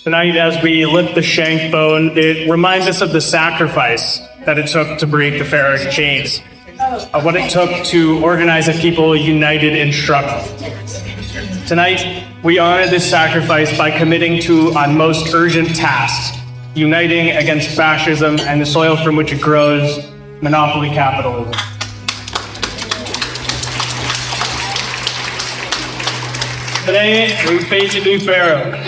Tonight, as we lift the shank bone, it reminds us of the sacrifice that it took to break the pharaoh's chains, of what it took to organize a people united in struggle. Tonight, we honor this sacrifice by committing to our most urgent task, uniting against fascism and the soil from which it grows, monopoly capitalism. Today, we face a new pharaoh.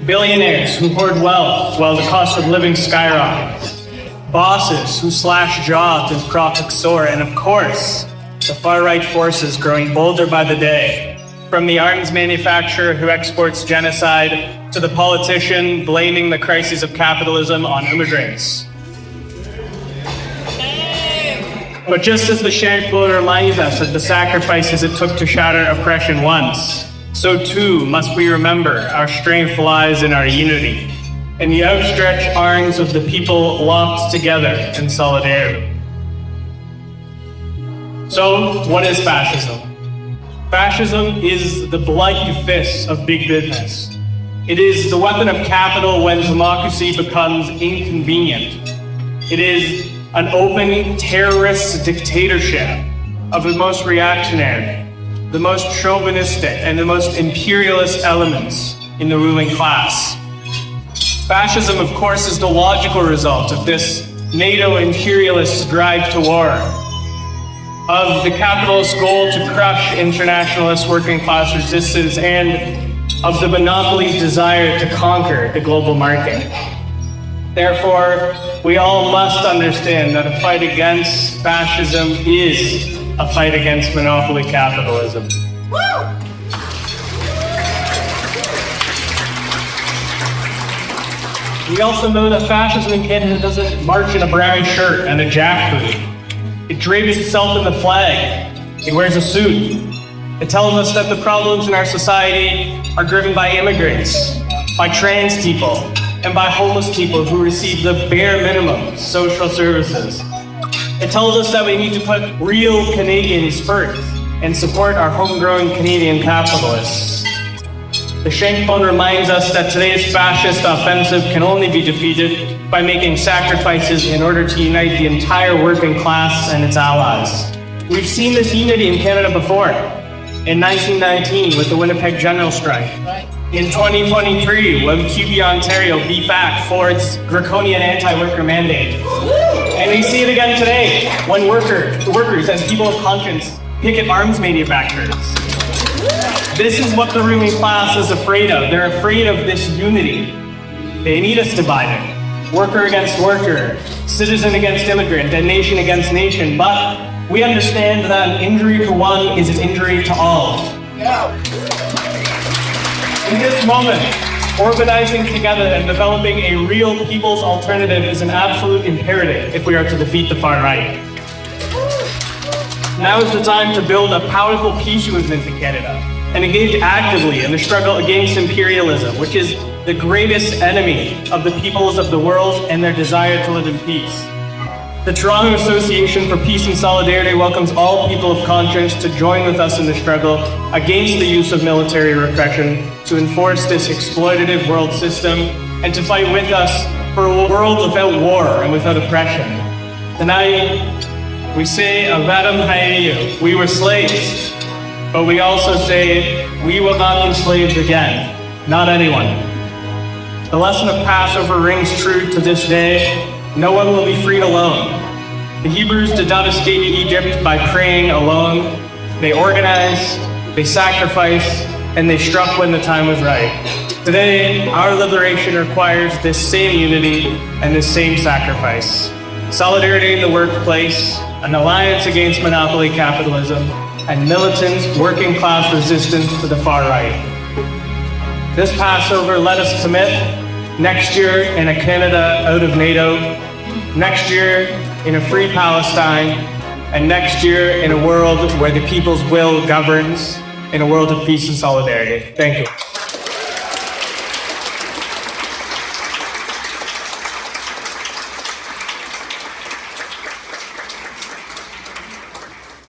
Billionaires who hoard wealth while the cost of living skyrockets. Bosses who slash jobs and profits soar. And of course, the far-right forces growing bolder by the day. From the arms manufacturer who exports genocide to the politician blaming the crises of capitalism on immigrants. But just as the shank bone reminds us of the sacrifices it took to shatter oppression once, so too must we remember our strength lies in our unity, in the outstretched arms of the people locked together in solidarity. So, what is fascism? Fascism is the bloody fist of big business. It is the weapon of capital when democracy becomes inconvenient. It is an open terrorist dictatorship of the most reactionary, the most chauvinistic, and the most imperialist elements in the ruling class. Fascism, of course, is the logical result of this NATO imperialist drive to war, of the capitalist goal to crush internationalist working class resistance, and of the monopoly's desire to conquer the global market. Therefore, we all must understand that a fight against fascism is a fight against monopoly capitalism. We also know that fascism in Canada doesn't march in a brown shirt and a jackboot. It drapes itself in the flag. It wears a suit. It tells us that the problems in our society are driven by immigrants, by trans people, and by homeless people who receive the bare minimum social services. It tells us that we need to put real Canadians first and support our homegrown Canadian capitalists. The shank bone reminds us that today's fascist offensive can only be defeated by making sacrifices in order to unite the entire working class and its allies. We've seen this unity in Canada before. In 1919 with the Winnipeg General Strike. In 2023 when QB Ontario beat back for its draconian anti-worker mandate. And we see it again today when workers and people of conscience picket arms manufacturers. This is what the ruling class is afraid of. They're afraid of this unity. They need us divided. Worker against worker, citizen against immigrant, and nation against nation. But we understand that an injury to one is an injury to all. In this moment, organizing together and developing a real people's alternative is an absolute imperative if we are to defeat the far right. Now is the time to build a powerful peace movement in Canada and engage actively in the struggle against imperialism, which is the greatest enemy of the peoples of the world and their desire to live in peace. The Toronto Association for Peace and Solidarity welcomes all people of conscience to join with us in the struggle against the use of military repression, to enforce this exploitative world system, and to fight with us for a world without war and without oppression. Tonight, we say, Avadam Hayeyu, we were slaves, but we also say, we will not be enslaved again, not anyone. The lesson of Passover rings true to this day. No one will be freed alone. The Hebrews did not escape Egypt by praying alone. They organized, they sacrificed, and they struck when the time was right. Today, our liberation requires this same unity and this same sacrifice. Solidarity in the workplace, an alliance against monopoly capitalism, and militant working class resistance to the far right. This Passover, let us commit next year in a Canada out of NATO, next year in a free Palestine, and next year in a world where the people's will governs, in a world of peace and solidarity. Thank you.